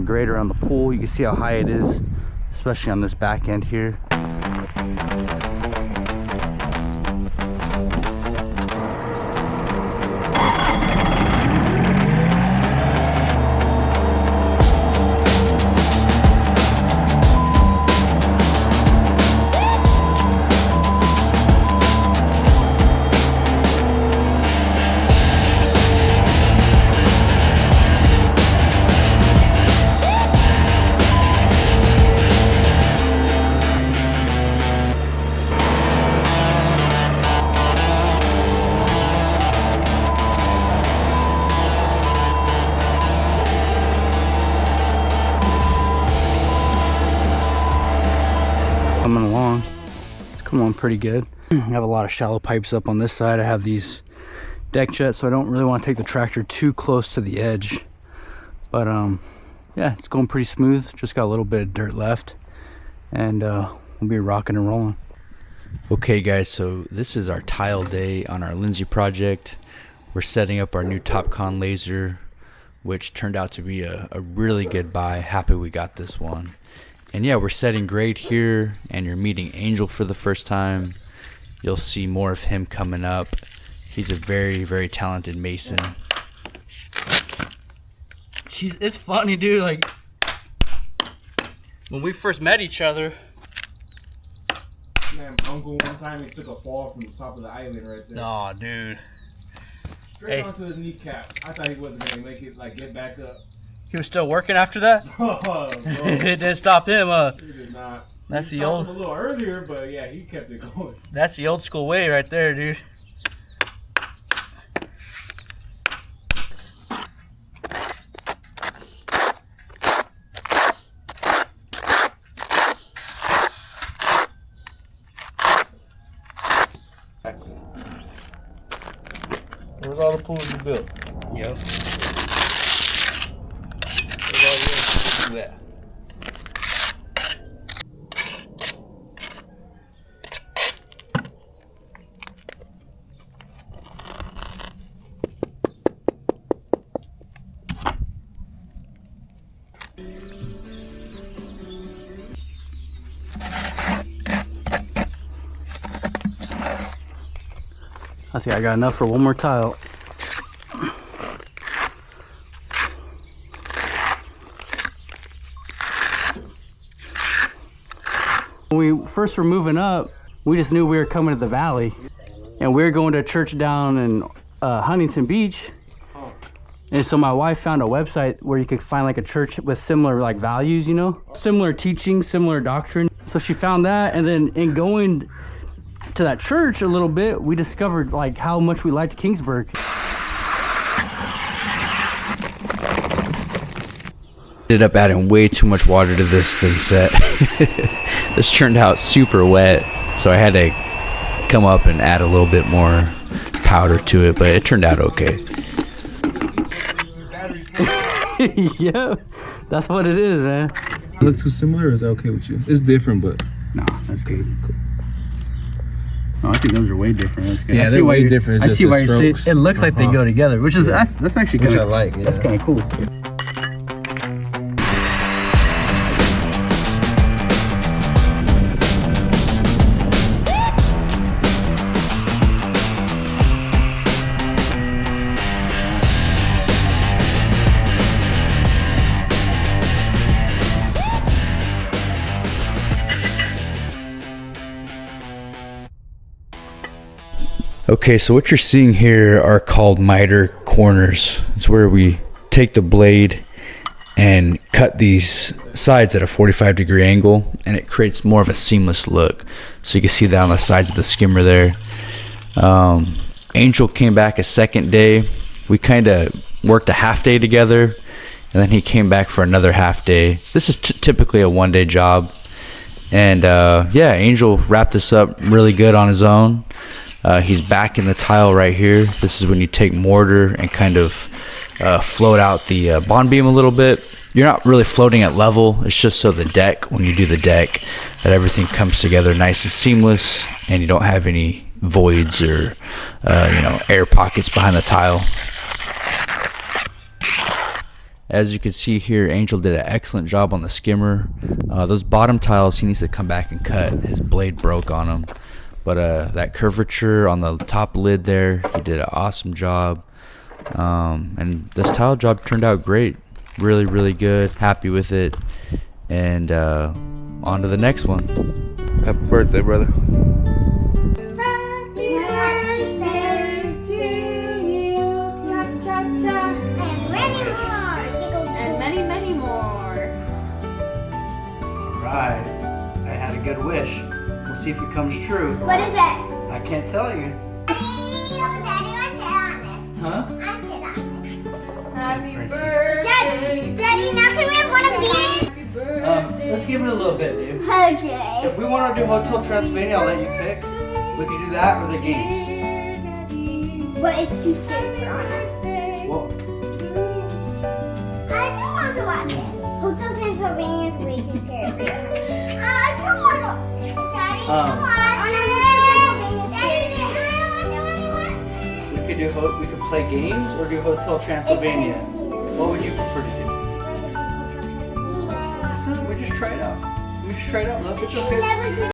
grade around the pool. You can see how high it is, especially on this back end here. Coming along, it's coming along pretty good. I have a lot of shallow pipes up on this side. I have these deck jets, so I don't really want to take the tractor too close to the edge. But yeah, it's going pretty smooth. Just got a little bit of dirt left, and we'll be rocking and rolling. Okay guys, so this is our tile day on our Lindsay project. We're setting up our new TopCon laser, which turned out to be a really good buy. Happy we got this one. And yeah, we're setting grade here, and you're meeting Angel for the first time. You'll see more of him coming up. He's a very, very talented mason. It's funny, dude. Like, when we first met each other. Man, Uncle one time he took a fall from the top of the island right there. Aw, dude. Straight onto his kneecap. I thought he wasn't gonna make it, like, get back up. He was still working after that? Oh, It didn't stop him, He did not. That's he the old. a little earlier, but yeah, he kept it going. That's the old school way right there, dude. Where's all the pools you built? Yep. That. I think I got enough for one more tile. When we first were moving up, we just knew we were coming to the valley, and we were going to a church down in Huntington Beach. And so my wife found a website where you could find like a church with similar like values, you know, similar teaching, similar doctrine. So she found that, and then in going to that church a little bit, we discovered like how much we liked Kingsburg. Ended up adding way too much water to this thin set. This turned out super wet, so I had to come up and add a little bit more powder to it, but it turned out okay. Yeah, that's what it is, man. Look too similar, or is that okay with you? It's different, but no, that's good. Cool. No, I think those are way different. That's good. Yeah, they're way different. I see why you're saying it looks like they go together, which is that's actually kind of like. Yeah. That's kind of cool. Okay, so what you're seeing here are called miter corners. It's where we take the blade and cut these sides at a 45-degree angle, and it creates more of a seamless look. So you can see that on the sides of the skimmer there. Angel came back a second day. We kind of worked a half day together, and then he came back for another half day. This is typically a one-day job. And yeah, Angel wrapped this up really good on his own. He's back in the tile right here. This is when you take mortar and kind of float out the bond beam a little bit. You're not really floating at level. It's just so the deck, when you do the deck, that everything comes together nice and seamless, and you don't have any voids or air pockets behind the tile. As you can see here, Angel did an excellent job on the skimmer. Those bottom tiles he needs to come back and cut. His blade broke on them. But that curvature on the top lid there, he did an awesome job. And this tile job turned out great. Really, really good. Happy with it. And on to the next one. Happy birthday, brother. Right. I had a good wish. We'll see if it comes true. What is it? I can't tell you. Daddy, I sit on this. Huh? I sit on this. Happy Let's see. birthday. Daddy, now can we have one of these? Happy birthday. Let's give it a little bit, dude. Okay. If we want to do Hotel Transylvania, I'll let you pick. We can do that or the games. But it's too scary for Anna. Well, I do want to watch it. Hotel Transylvania is way too scary for Anna. I don't want to. Daddy, come on. we could play games or do Hotel Transylvania. What would you prefer to do? We just try it out. We just try it out. Look, it's okay.